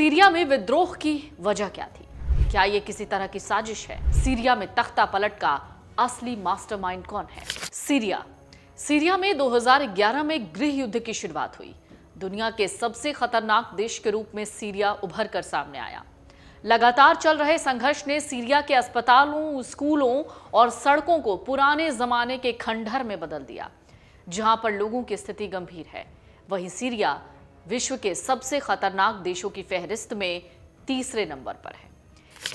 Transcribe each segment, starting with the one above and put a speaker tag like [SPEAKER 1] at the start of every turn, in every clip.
[SPEAKER 1] Syria में विद्रोह की वजह क्या थी? क्या ये किसी तरह की साजिश है? सीरिया में तख्ता पलट का असली मास्टरमाइंड कौन है? सीरिया में 2011 में गृह युद्ध की शुरुआत हुई। दुनिया के सबसे खतरनाक देश के रूप में सीरिया उभर कर सामने आया। लगातार चल रहे संघर्ष ने सीरिया के अस्पतालों, स्कूलों और सड़कों को पुराने जमाने के खंडहर में बदल दिया। जहां पर लोगों की स्थिति गंभीर है, वहीं सीरिया विश्व के सबसे खतरनाक देशों की फहरिस्त में तीसरे नंबर पर है।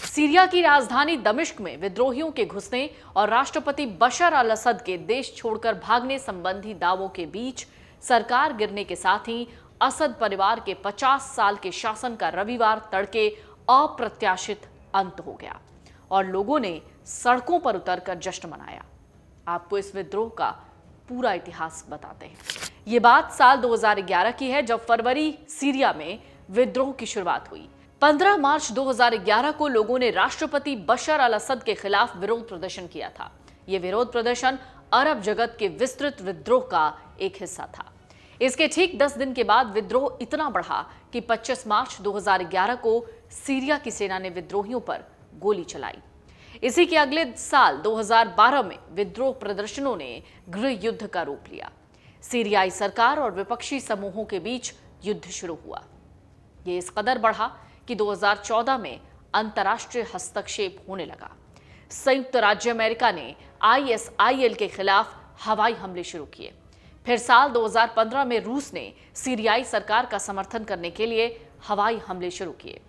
[SPEAKER 1] सीरिया की राजधानी दमिश्क में विद्रोहियों के घुसने और राष्ट्रपति बशर अल असद के देश छोड़कर भागने संबंधी दावों के बीच सरकार गिरने के साथ ही असद परिवार के 50 साल के शासन का रविवार तड़के अप्रत्याशित अंत हो गया और लोगों ने सड़कों पर उतरकर जश्न मनाया। आपको इस विद्रोह का पूरा इतिहास बताते हैं। ये बात साल 2011 की है, जब फरवरी सीरिया में विद्रोह की शुरुआत हुई। 15 मार्च 2011 को लोगों ने राष्ट्रपति बशर अल असद के खिलाफ विरोध प्रदर्शन किया था। यह विरोध प्रदर्शन अरब जगत के विस्तृत विद्रोह का एक हिस्सा था। इसके ठीक 10 दिन के बाद विद्रोह इतना बढ़ा कि 25 मार्च 2011 को सीरिया की सेना ने विद्रोहियों पर गोली चलाई। इसी के अगले साल 2012 में विद्रोह प्रदर्शनों ने गृह युद्ध का रूप लिया। सीरियाई सरकार और विपक्षी समूहों के बीच युद्ध शुरू हुआ। यह इस कदर बढ़ा कि 2014 में अंतर्राष्ट्रीय हस्तक्षेप होने लगा। संयुक्त राज्य अमेरिका ने ISIL के खिलाफ हवाई हमले शुरू किए। फिर साल 2015 में रूस ने सीरियाई सरकार का समर्थन करने के लिए हवाई हमले शुरू किए।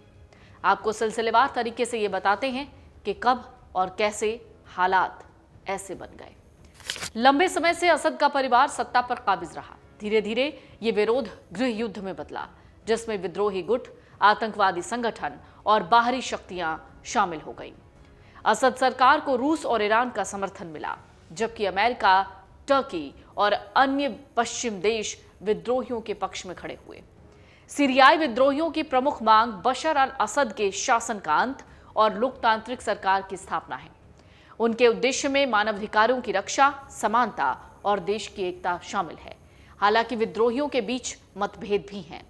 [SPEAKER 1] आपको सिलसिलेवार तरीके से ये बताते हैं कि कब और कैसे हालात ऐसे बन गए। लंबे समय से असद का परिवार सत्ता पर काबिज रहा। धीरे धीरे ये विरोध गृह युद्ध में बदला, जिसमें विद्रोही गुट, आतंकवादी संगठन और बाहरी शक्तियां शामिल हो गईं। असद सरकार को रूस और ईरान का समर्थन मिला, जबकि अमेरिका, टर्की और अन्य पश्चिम देश विद्रोहियों के पक्ष में खड़े हुए। सीरियाई विद्रोहियों की प्रमुख मांग बशर अल असद के शासन का अंत और लोकतांत्रिक सरकार की स्थापना है। उनके उद्देश्य में मानवाधिकारों की रक्षा, समानता और देश की एकता शामिल है। हालांकि विद्रोहियों के बीच मतभेद भी हैं।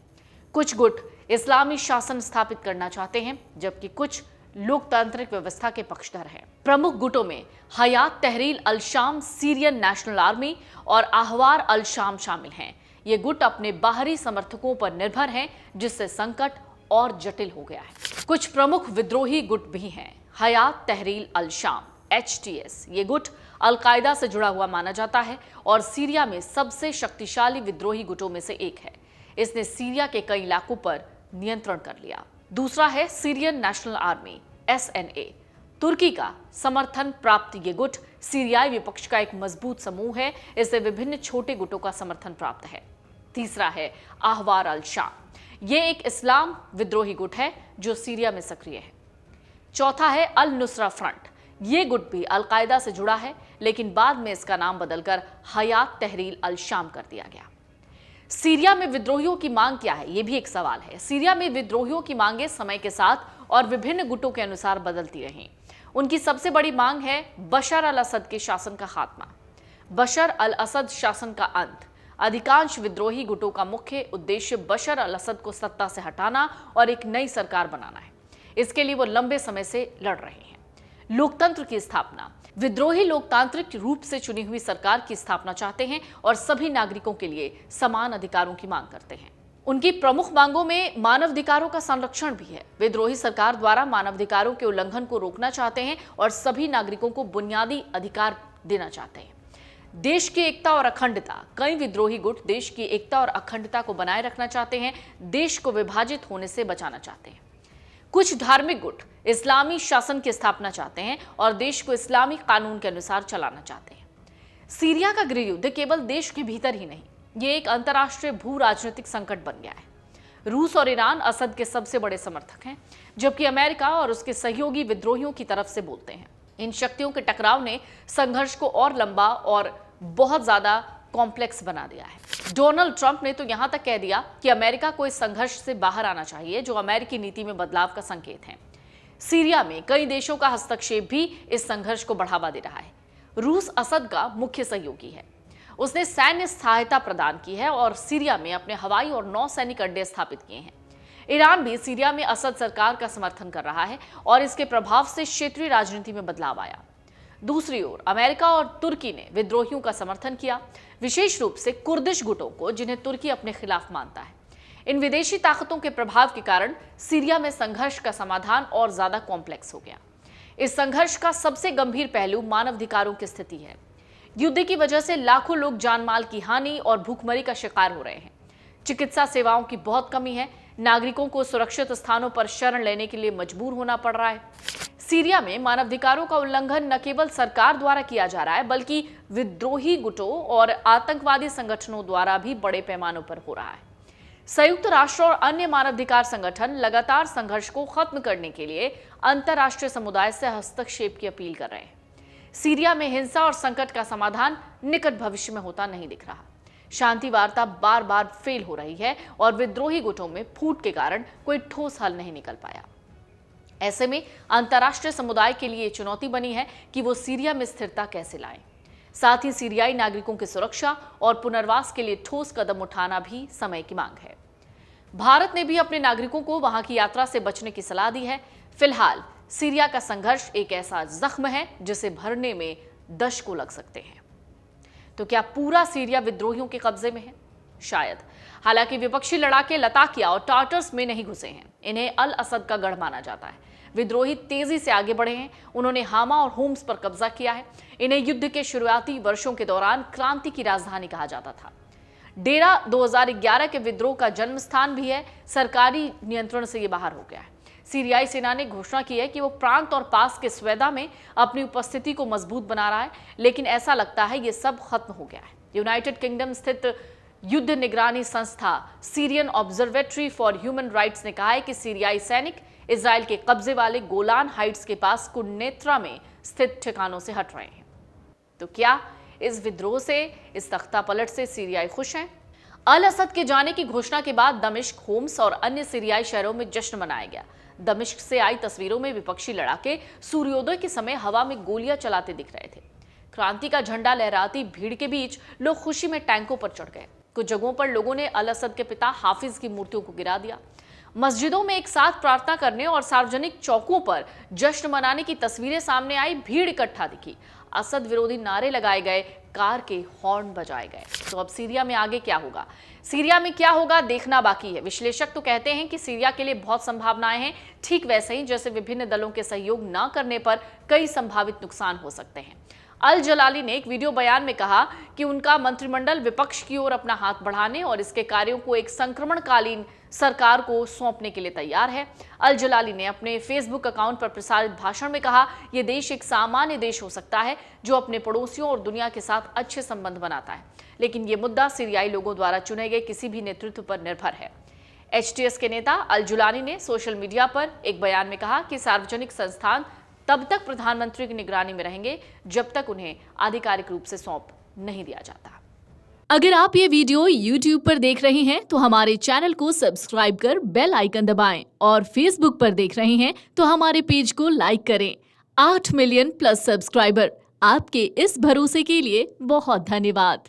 [SPEAKER 1] कुछ गुट इस्लामी शासन स्थापित करना चाहते हैं, जबकि कुछ लोकतांत्रिक व्यवस्था के पक्षधर हैं। प्रमुख गुटों में हयात तहरीर अल शाम सीरियन नेशनल आर्मी और आहवार अल शाम शामिल हैं। ये गुट अपने बाहरी समर्थकों पर निर्भर हैं, जिससे संकट और जटिल हो गया है। कुछ प्रमुख विद्रोही गुट भी हैं। हयात तहरीर अल शाम HTS, ये गुट अल-कायदा से जुड़ा हुआ माना जाता है और सीरिया में सबसे शक्तिशाली विद्रोही गुटों में से एक है। इसने सीरिया के कई इलाकों पर नियंत्रण कर लिया। दूसरा है सीरियन नेशनल आर्मी SNA। तुर्की का समर्थन प्राप्त ये गुट सीरियाई विपक्ष का एक मजबूत समूह है। इसे विभिन्न छोटे गुटों का समर्थन प्राप्त है। तीसरा है आहवार अल शाम। ये एक इस्लाम विद्रोही गुट है जो सीरिया में सक्रिय है। चौथा है अल नुसरा फ्रंट। ये गुट भी अल-कायदा से जुड़ा है, लेकिन बाद में इसका नाम बदलकर हयात तहरीर अल शाम कर दिया गया। सीरिया में विद्रोहियों की मांग क्या है, ये भी एक सवाल है। सीरिया में विद्रोहियों की मांगें समय के साथ और विभिन्न गुटों के अनुसार बदलती रहीं। उनकी सबसे बड़ी मांग है बशर अल असद के शासन का खात्मा, बशर अल असद शासन का अंत। अधिकांश विद्रोही गुटों का मुख्य उद्देश्य बशर अल असद को सत्ता से हटाना और एक नई सरकार बनाना है। इसके लिए वो लंबे समय से लड़ रहे हैं। लोकतंत्र की स्थापना। विद्रोही लोकतांत्रिक रूप से चुनी हुई सरकार की स्थापना चाहते हैं और सभी नागरिकों के लिए समान अधिकारों की मांग करते हैं। उनकी प्रमुख मांगों में मानवाधिकारों का संरक्षण भी है। विद्रोही सरकार द्वारा मानवाधिकारों के उल्लंघन को रोकना चाहते हैं और सभी नागरिकों को बुनियादी अधिकार देना चाहते हैं। देश की एकता और अखंडता। कई विद्रोही गुट देश की एकता और अखंडता को बनाए रखना चाहते हैं, देश को विभाजित होने से बचाना चाहते हैं। कुछ धार्मिक गुट इस्लामी शासन की स्थापना चाहते हैं और देश को इस्लामी कानून के अनुसार चलाना चाहते हैं। सीरिया का गृह युद्ध केवल देश के भीतर ही नहीं, ये एक अंतर्राष्ट्रीय भू राजनीतिक संकट बन गया है। रूस और ईरान असद के सबसे बड़े समर्थक हैं, जबकि अमेरिका और उसके सहयोगी विद्रोहियों की तरफ से बोलते हैं। इन शक्तियों के टकराव ने संघर्ष को और लंबा और बहुत ज्यादा कॉम्प्लेक्स बना दिया है। डोनाल्ड ट्रंप ने तो यहां तक कह दिया कि अमेरिका को इस संघर्ष से बाहर आना चाहिए, जो अमेरिकी नीति में बदलाव का संकेत है। सीरिया में कई देशों का हस्तक्षेप भी इस संघर्ष को बढ़ावा दे रहा है। रूस असद का मुख्य सहयोगी है। उसने सैन्य सहायता प्रदान की है और सीरिया में अपने हवाई और नौसैनिक अड्डे स्थापित किए हैं। ईरान भी सीरिया में असद सरकार का समर्थन कर रहा है और इसके प्रभाव से क्षेत्रीय राजनीति में बदलाव आया। दूसरी ओर अमेरिका और तुर्की ने विद्रोहियों का समर्थन किया, विशेष रूप से कुर्दिश गुटों को, जिन्हें तुर्की अपने खिलाफ मानता है। इन विदेशी ताकतों के प्रभाव के कारण सीरिया में संघर्ष का समाधान और ज्यादा कॉम्प्लेक्स हो गया। इस संघर्ष का सबसे गंभीर पहलू मानवाधिकारों की स्थिति है। युद्ध की वजह से लाखों लोग जानमाल की हानि और भूखमरी का शिकार हो रहे हैं। चिकित्सा सेवाओं की बहुत कमी है, नागरिकों को सुरक्षित स्थानों पर शरण लेने के लिए मजबूर होना पड़ रहा है। सीरिया में मानवाधिकारों का उल्लंघन न केवल सरकार द्वारा किया जा रहा है, बल्कि विद्रोही गुटों और आतंकवादी संगठनों द्वारा भी बड़े पैमानों पर हो रहा है। संयुक्त राष्ट्र और अन्य मानवाधिकार संगठन लगातार संघर्ष को खत्म करने के लिए अंतर्राष्ट्रीय समुदाय से हस्तक्षेप की अपील कर रहे हैं। सीरिया में हिंसा और संकट का समाधान निकट भविष्य में होता नहीं दिख रहा। शांति वार्ता बार बार फेल हो रही है और विद्रोही गुटों में फूट के कारण कोई ठोस हल नहीं निकल पाया। ऐसे में अंतर्राष्ट्रीय समुदाय के लिए चुनौती बनी है कि वो सीरिया में स्थिरता कैसे लाएं। साथ ही सीरियाई नागरिकों की सुरक्षा और पुनर्वास के लिए ठोस कदम उठाना भी समय की मांग है। भारत ने भी अपने नागरिकों को वहां की यात्रा से बचने की सलाह दी है। फिलहाल सीरिया का संघर्ष एक ऐसा जख्म है जिसे भरने में दशकों लग सकते हैं। तो क्या पूरा सीरिया विद्रोहियों के कब्जे में है? शायद। हालांकि विपक्षी लड़ाके लताकिया और टार्टर्स में नहीं घुसे हैं। इन्हें अल असद का गढ़ माना जाता है। विद्रोही तेजी से आगे बढ़े हैं। उन्होंने हामा और होम्स पर कब्जा किया है। इन्हें युद्ध के शुरुआती वर्षों के दौरान क्रांति की राजधानी कहा जाता था। डेरा 2011 के विद्रोह का जन्म स्थान भी है। सरकारी नियंत्रण से ये बाहर हो गया है। सीरियाई सेना ने घोषणा की है कि वो प्रांत और पास के स्वेदा में अपनी उपस्थिति को मजबूत बना रहा है, लेकिन ऐसा लगता है ये सब खत्म हो गया है। यूनाइटेड किंगडम स्थित युद्ध निगरानी संस्था Syrian observatory for human rights ने कहा है कि सीरियाई सैनिक इजराइल के कब्जे वाले गोलान हाइट्स के पास कुन्नेत्रा में स्थित ठिकानों से हट रहे हैं। तो क्या इस विद्रोह से, इस तख्तापलट से सीरियाई खुश हैं? अल असद के जाने की घोषणा के बाद दमिश्क, होम्स और अन्य सीरियाई शहरों में जश्न मनाया गया। दमिश्क से आई तस्वीरों में विपक्षी लड़ाके सूर्योदय के समय हवा में गोलियां चलाते दिख रहे थे। क्रांति का झंडा लहराती भीड़ के बीच लोग खुशी में टैंकों पर चढ़ गए। कुछ जगहों पर लोगों ने अल असद के पिता हाफिज की मूर्तियों को गिरा दिया। मस्जिदों में एक साथ प्रार्थना करने और सार्वजनिक चौकों पर जश्न मनाने की तस्वीरें सामने आई। भीड़ इकट्ठा दिखी। असद विरोधी नारे लगाए गए, कार के हॉर्न बजाए गए। तो अब सीरिया में आगे क्या होगा? सीरिया में क्या होगा देखना बाकी है। विश्लेषक तो कहते हैं कि सीरिया के लिए बहुत संभावनाएं हैं, ठीक वैसे ही जैसे विभिन्न दलों के सहयोग न करने पर कई संभावित नुकसान हो सकते हैं। अल जलाली ने एक वीडियो बयान में कहा कि उनका मंत्रिमंडल विपक्ष की ओर अपना हाथ बढ़ाने और इसके कार्यों को एक संक्रमणकालीन सरकार को सौंपने के लिए तैयार है। अल जलाली ने अपने फेसबुक अकाउंट पर प्रसारित भाषण में कहा, यह देश एक सामान्य देश हो सकता है जो अपने पड़ोसियों और दुनिया के साथ अच्छे संबंध बनाता है, लेकिन यह मुद्दा सीरियाई लोगों द्वारा चुने गए किसी भी नेतृत्व पर निर्भर है। एचटीएस के नेता अल जुलानी ने सोशल मीडिया पर एक बयान में कहा कि सार्वजनिक संस्थान तब तक प्रधानमंत्री की निगरानी में रहेंगे जब तक उन्हें आधिकारिक रूप से सौंप नहीं दिया जाता।
[SPEAKER 2] अगर आप ये वीडियो YouTube पर देख रहे हैं तो हमारे चैनल को सब्सक्राइब कर बेल आइकन दबाएं और Facebook पर देख रहे हैं तो हमारे पेज को लाइक करें। 8 मिलियन प्लस सब्सक्राइबर, आपके इस भरोसे के लिए बहुत धन्यवाद।